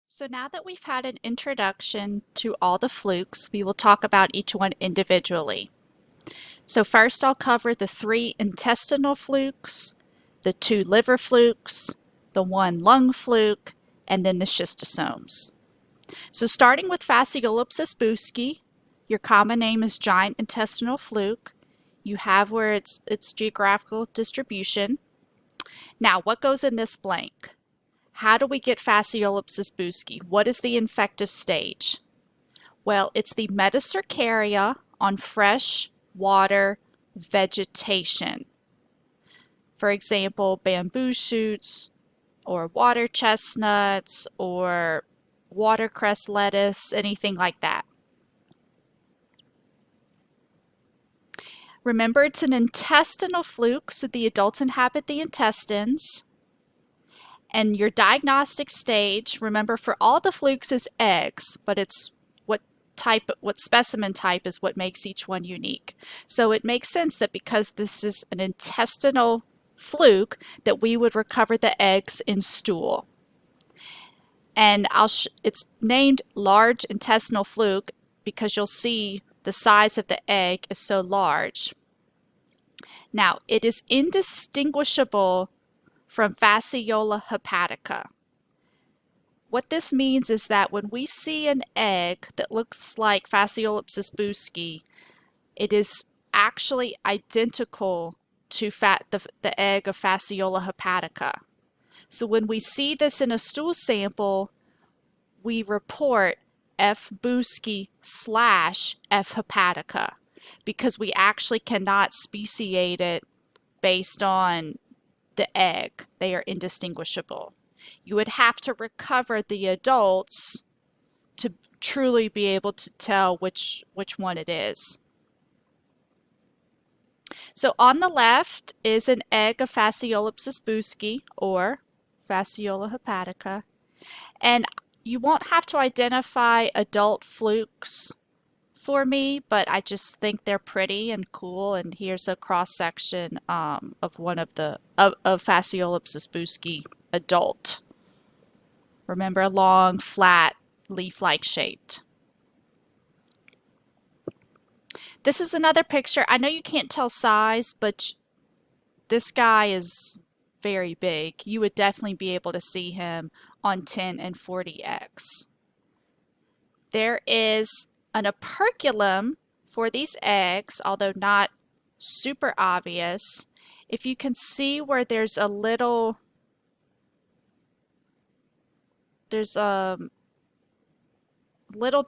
So now that we've had an introduction to all the flukes, we will talk about each one individually. So first I'll cover the 3 intestinal flukes, the 2 liver flukes, the 1 lung fluke, and then the schistosomes. So starting with Fasciolopsis buski, your common name is giant intestinal fluke. You have where its geographical distribution. Now, what goes in this blank? How do we get Fasciolopsis buski? What is the infective stage? Well, it's the metacercaria on fresh water vegetation. For example, bamboo shoots or water chestnuts or watercress lettuce, anything like that. Remember, it's an intestinal fluke, so the adults inhabit the intestines. And your diagnostic stage, remember, for all the flukes is eggs, but it's what specimen type is what makes each one unique. So it makes sense that because this is an intestinal fluke, that we would recover the eggs in stool. And it's named large intestinal fluke because you'll see the size of the egg is so large. Now, it is indistinguishable from Fasciola hepatica. What this means is that when we see an egg that looks like Fasciolopsis buski, it is actually identical to the egg of Fasciola hepatica. So when we see this in a stool sample, we report F. buski / F. hepatica because we actually cannot speciate it based on the egg. They are indistinguishable. You would have to recover the adults to truly be able to tell which one it is. So on the left is an egg of Fasciolopsis buski or Fasciola hepatica. And you won't have to identify adult flukes for me, but I just think they're pretty and cool. And here's a cross section of one of Fasciolopsis buski adult. Remember, a long, flat, leaf-like shaped. This is another picture. I know you can't tell size, but this guy is very big. You would definitely be able to see him on 10 and 40x. There is an operculum for these eggs, although not super obvious. If you can see where there's a little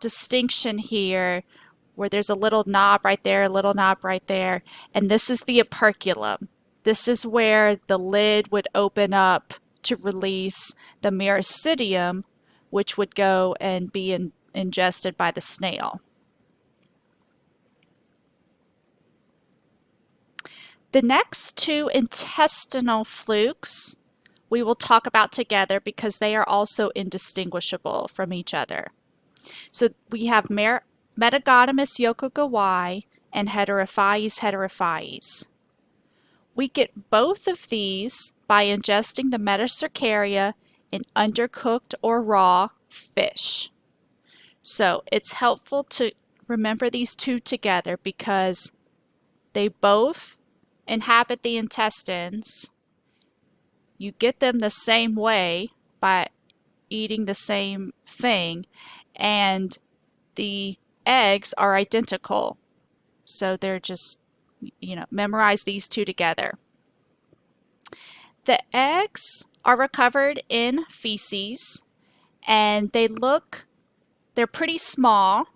distinction here where there's a little knob right there, a little knob right there, and this is the operculum. This is where the lid would open up to release the mycelium, which would go and be ingested by the snail. The next 2 intestinal flukes we will talk about together because they are also indistinguishable from each other. So we have Metagonomus yokogawai and Heterophyes heterophyes. We get both of these by ingesting the metacercaria in undercooked or raw fish. So it's helpful to remember these 2 together because they both inhabit the intestines. You get them the same way by eating the same thing, and the eggs are identical. So they're just, memorize these 2 together. The eggs are recovered in feces, and they're pretty small.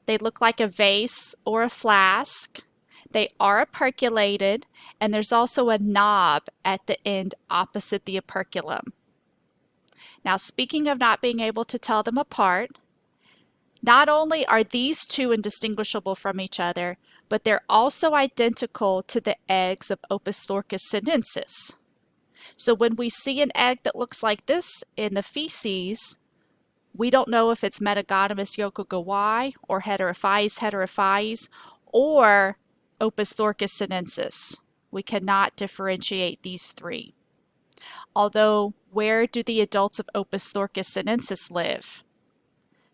They look like a vase or a flask. They are operculated, and there's also a knob at the end opposite the operculum. Now, speaking of not being able to tell them apart, not only are these 2 indistinguishable from each other, but they're also identical to the eggs of Opisthochus sinensis. So when we see an egg that looks like this in the feces, we don't know if it's Metagonomus yokogawai or Heterophyes heterophyes or Opisthochus sinensis. We cannot differentiate these 3. Although Where do the adults of Opus sinensis live?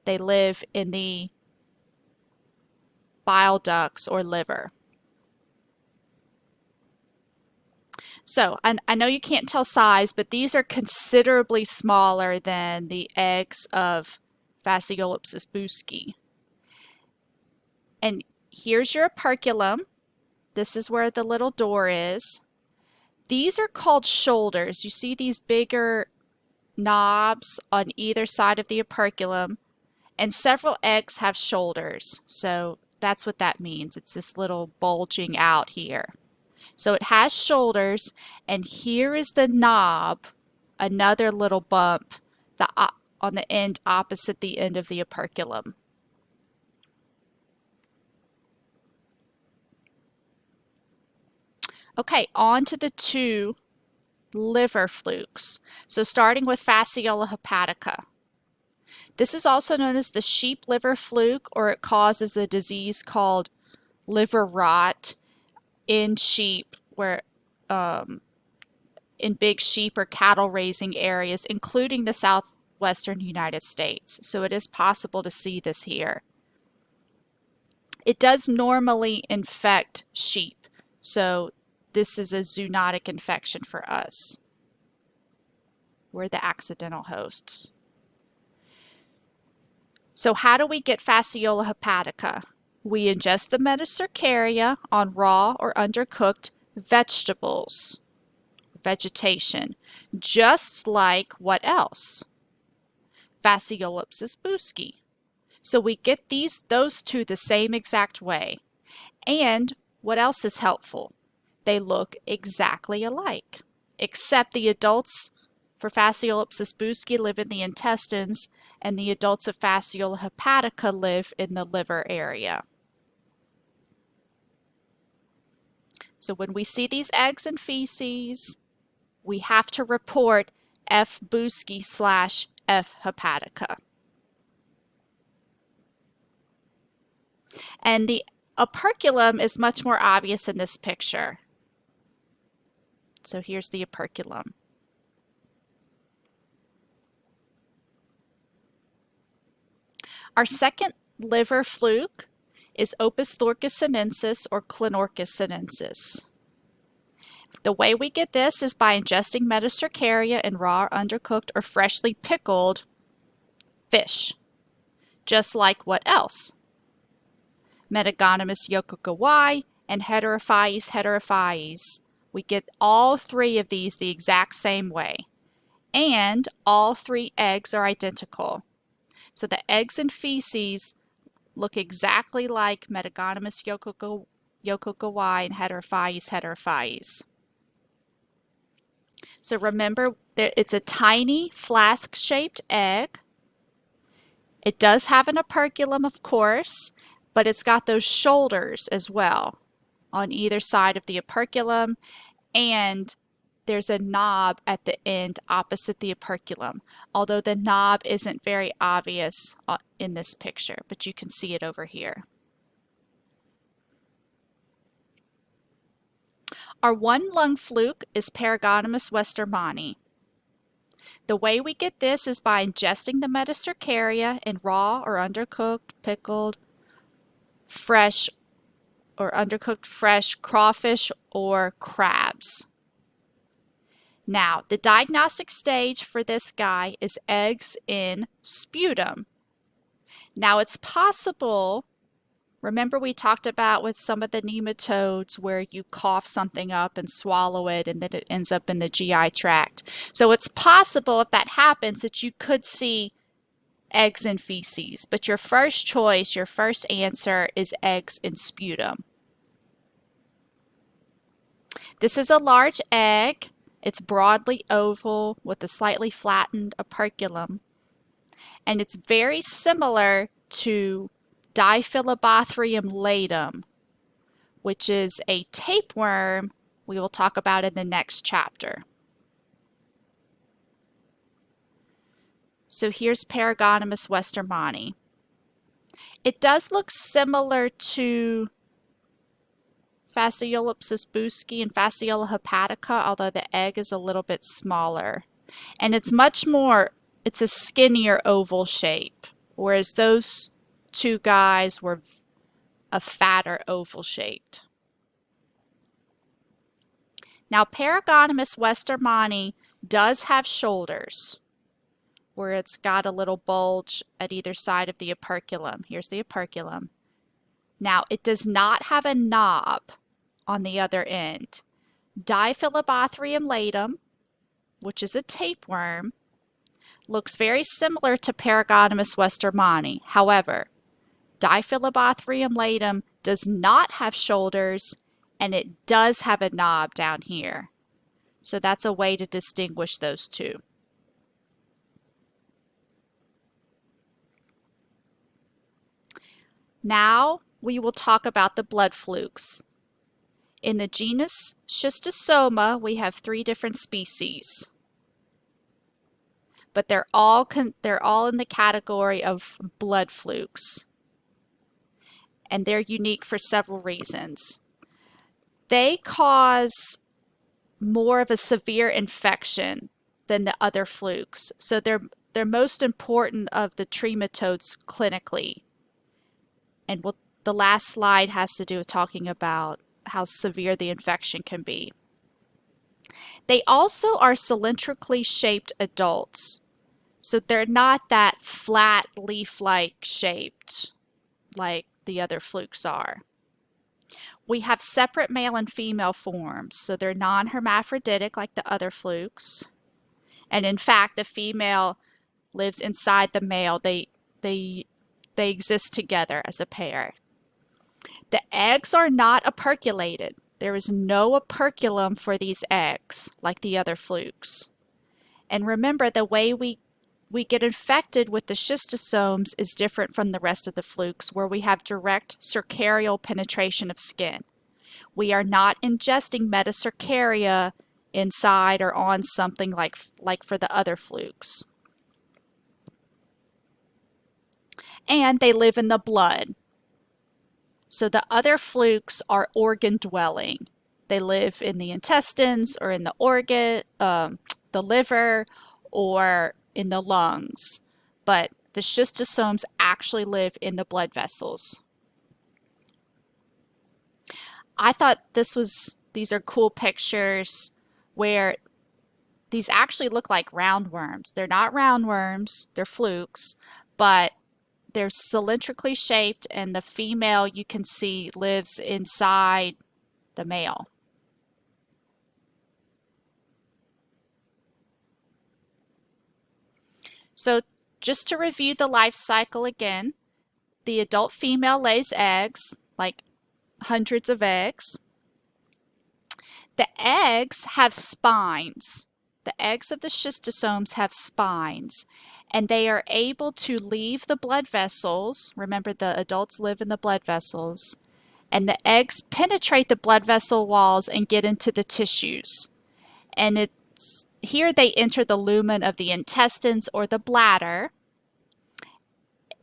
They live in the bile ducts or liver. So I know you can't tell size, but these are considerably smaller than the eggs of Fasciolopsis buski. And here's your operculum. This is where the little door is. These are called shoulders. You see these bigger knobs on either side of the operculum, and several eggs have shoulders. So that's what that means. It's this little bulging out here. So it has shoulders, and here is the knob, another little bump on the end opposite the end of the operculum. Okay, on to the two liver flukes. So starting with Fasciola hepatica. This is also known as the sheep liver fluke, or it causes a disease called liver rot in sheep, where in big sheep or cattle raising areas, including the southwestern United States. So it is possible to see this here. It does normally infect sheep, so this is a zoonotic infection for us. We're the accidental hosts. So how do we get Fasciola hepatica? We ingest the metacercaria on raw or undercooked vegetables, vegetation, just like what else? Fasciolopsis buski. So we get those two the same exact way. And what else is helpful? They look exactly alike, except the adults for Fasciolopsis buski live in the intestines, and the adults of Fasciola hepatica live in the liver area. So when we see these eggs and feces, we have to report F. buski / F. hepatica. And the operculum is much more obvious in this picture. So here's the operculum. Our second liver fluke is Opus sinensis or Clinorchus sinensis. The way we get this is by ingesting metacercaria in raw, undercooked, or freshly pickled fish. Just like what else? Metagonomous yokogawai and Heterophyes heterophyes. We get all three of these the exact same way. And all three eggs are identical. So the eggs and feces look exactly like Metagonomous yokogawai and Heterophyes heterophyes. So remember, it's a tiny flask-shaped egg. It does have an operculum, of course, but it's got those shoulders as well on either side of the operculum, and there's a knob at the end opposite the operculum, although the knob isn't very obvious in this picture, but you can see it over here. Our one lung fluke is Paragonomus westermanni. The way we get this is by ingesting the metacercaria in raw or undercooked, pickled, fresh or undercooked fresh crawfish or crabs. Now, the diagnostic stage for this guy is eggs in sputum. Now, it's possible, remember we talked about with some of the nematodes where you cough something up and swallow it and then it ends up in the GI tract. So it's possible if that happens that you could see eggs in feces, but your first choice, your first answer is eggs in sputum. This is a large egg. It's broadly oval with a slightly flattened operculum, and it's very similar to Diphyllobothrium latum, which is a tapeworm we will talk about in the next chapter. So here's Paragonomus westermanni. It does look similar to Fasciolopsis buski and Fasciola hepatica, although the egg is a little bit smaller And it's a skinnier oval shape, whereas those two guys were a fatter oval shaped. Now, Paragonymous westermani does have shoulders, where it's got a little bulge at either side of the operculum. Here's the operculum. Now, it does not have a knob on the other end. Diphyllobothrium latum, which is a tapeworm, looks very similar to Paragonymous westermani. However, Diphyllobothrium latum does not have shoulders, and it does have a knob down here. So that's a way to distinguish those two. Now we will talk about the blood flukes. In the genus Schistosoma, we have 3 different species, but they're all in the category of blood flukes, and they're unique for several reasons. They cause more of a severe infection than the other flukes, so they're most important of the trematodes clinically. And the last slide has to do with talking about how severe the infection can be. They also are cylindrically shaped adults, so they're not that flat leaf-like shaped like the other flukes are. We have separate male and female forms, so they're non-hermaphroditic like the other flukes. And in fact, the female lives inside the male. They exist together as a pair. The eggs are not operculated. There is no operculum for these eggs like the other flukes. And remember, the way we get infected with the schistosomes is different from the rest of the flukes, where we have direct cercarial penetration of skin. We are not ingesting metacercaria inside or on something like for the other flukes. And they live in the blood. So the other flukes are organ dwelling. They live in the intestines or in the organ, the liver, or in the lungs. But the schistosomes actually live in the blood vessels. I thought these are cool pictures where these actually look like roundworms. They're not roundworms, they're flukes, but they're cylindrically shaped, and the female, you can see, lives inside the male. So just to review the life cycle again, the adult female lays eggs, like hundreds of eggs. The eggs have spines. The eggs of the schistosomes have spines, and they are able to leave the blood vessels. Remember, the adults live in the blood vessels, and the eggs penetrate the blood vessel walls and get into the tissues. And it's here they enter the lumen of the intestines or the bladder.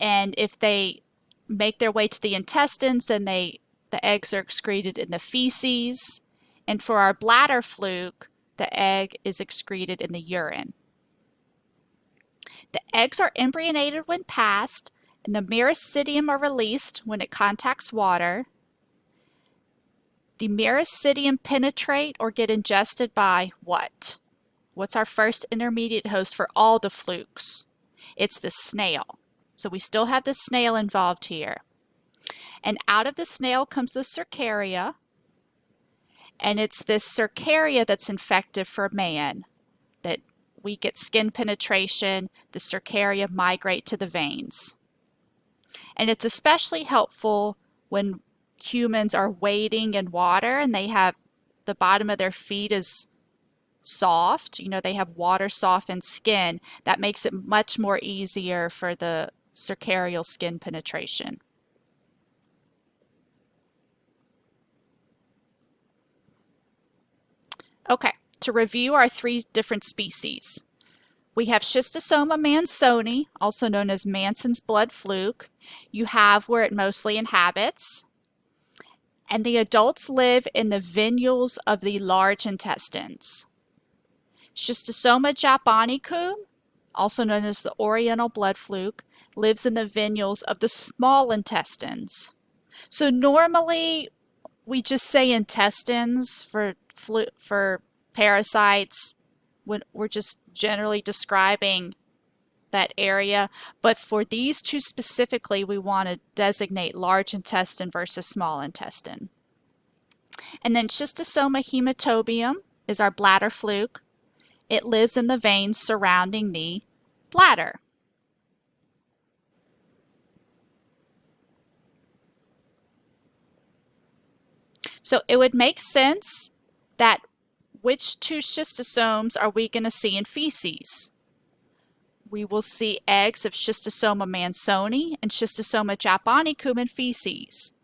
And if they make their way to the intestines, then the eggs are excreted in the feces. And for our bladder fluke, the egg is excreted in the urine. The eggs are embryonated when passed, and the myristidium are released when it contacts water. The myristidium penetrate or get ingested by what? What's our first intermediate host for all the flukes? It's the snail. So we still have the snail involved here. And out of the snail comes the cercaria. And it's this cercaria that's infective for man, that we get skin penetration, the cercaria migrate to the veins. And it's especially helpful when humans are wading in water and they have the bottom of their feet is soft, they have water softened skin. That makes it much more easier for the cercarial skin penetration. Okay, to review our 3 different species. We have Schistosoma mansoni, also known as Manson's blood fluke. You have where it mostly inhabits. And the adults live in the venules of the large intestines. Schistosoma japonicum, also known as the oriental blood fluke, lives in the venules of the small intestines. So normally we just say intestines for parasites when we're just generally describing that area, but for these two specifically, we want to designate large intestine versus small intestine. And then Schistosoma hematobium is our bladder fluke. It lives in the veins surrounding the bladder. So it would make sense that which two schistosomes are we going to see in feces? We will see eggs of Schistosoma mansoni and Schistosoma japonicum in feces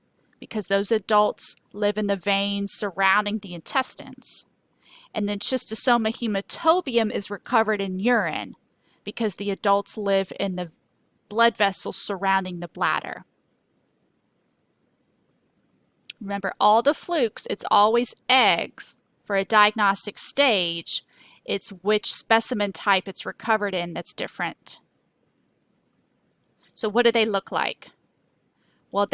because those adults live in the veins surrounding the intestines. And then Schistosoma hematobium is recovered in urine because the adults live in the blood vessels surrounding the bladder. Remember, all the flukes, it's always eggs. For a diagnostic stage, it's which specimen type it's recovered in that's different. So what do they look like? Well,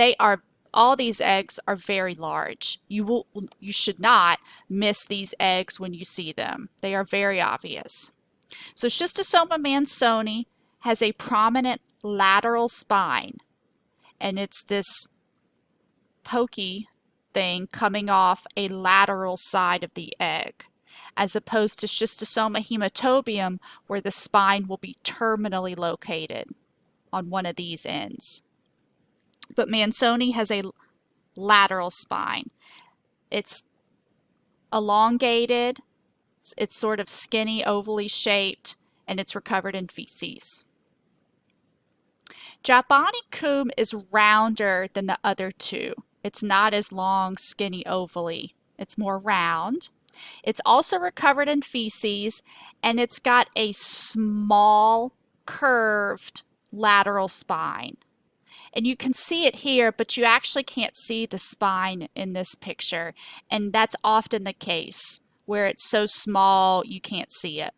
all these eggs are very large. You should not miss these eggs when you see them. They are very obvious. So Schistosoma mansoni has a prominent lateral spine, and it's this pokey thing coming off a lateral side of the egg, as opposed to Schistosoma hematobium, where the spine will be terminally located on one of these ends. But Mansoni has a lateral spine. It's elongated, it's sort of skinny, ovally shaped, and it's recovered in feces. Japonicum is rounder than the other two. It's not as long, skinny, ovally. It's more round. It's also recovered in feces, and it's got a small, curved lateral spine. And you can see it here, but you actually can't see the spine in this picture. And that's often the case, where it's so small you can't see it.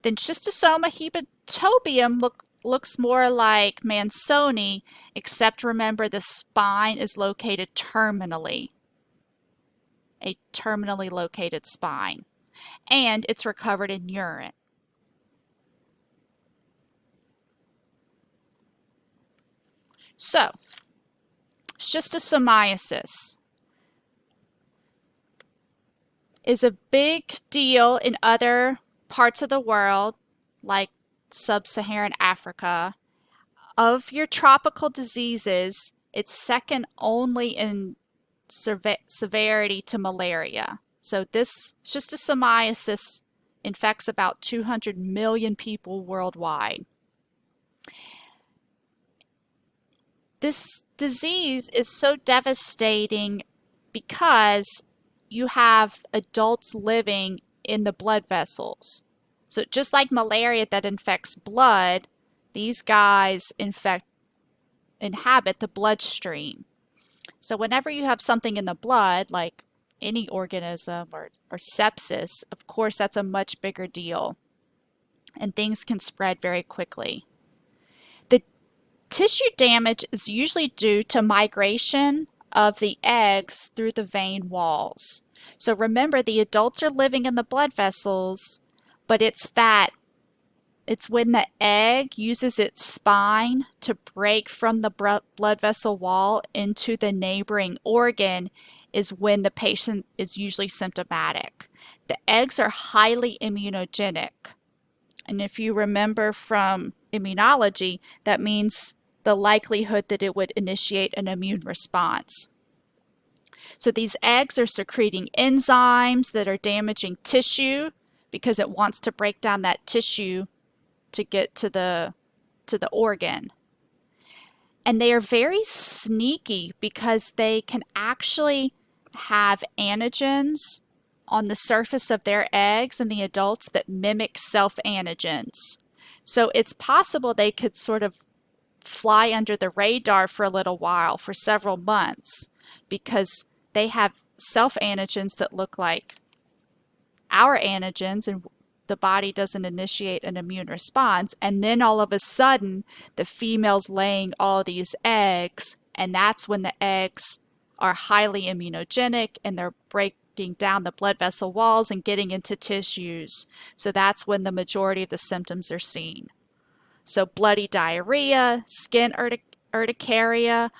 Then Schistosoma hematobium looks more like Mansoni, except remember the spine is located terminally, a terminally located spine, and it's recovered in urine. So, schistosomiasis is a big deal in other parts of the world, like sub-Saharan Africa. Of your tropical diseases, it's second only in severity to malaria. So this schistosomiasis infects about 200 million people worldwide. This disease is so devastating because you have adults living in the blood vessels. So just like malaria that infects blood, these guys inhabit the bloodstream. So whenever you have something in the blood, like any organism or sepsis, of course that's a much bigger deal. And things can spread very quickly. The tissue damage is usually due to migration of the eggs through the vein walls. So remember, the adults are living in the blood vessels, but it's when the egg uses its spine to break from the blood vessel wall into the neighboring organ is when the patient is usually symptomatic. The eggs are highly immunogenic. And if you remember from immunology, that means the likelihood that it would initiate an immune response. So these eggs are secreting enzymes that are damaging tissue because it wants to break down that tissue to get to the organ. And they are very sneaky because they can actually have antigens on the surface of their eggs in the adults that mimic self-antigens. So it's possible they could sort of fly under the radar for a little while, for several months, because they have self-antigens that look like our antigens, and the body doesn't initiate an immune response, and then all of a sudden the female's laying all these eggs, and that's when the eggs are highly immunogenic and they're breaking down the blood vessel walls and getting into tissues. So that's when the majority of the symptoms are seen. So bloody diarrhea, skin urticaria,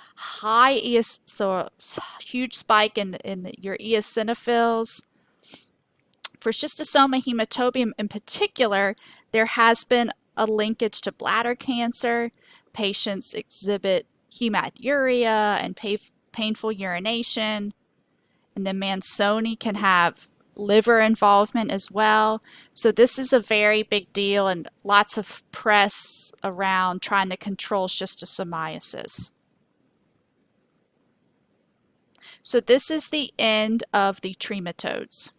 so huge spike in your eosinophils. For schistosoma hematobium in particular, there has been a linkage to bladder cancer. Patients exhibit hematuria and painful urination. And then Manzoni can have liver involvement as well. So this is a very big deal and lots of press around trying to control schistosomiasis. So this is the end of the trematodes.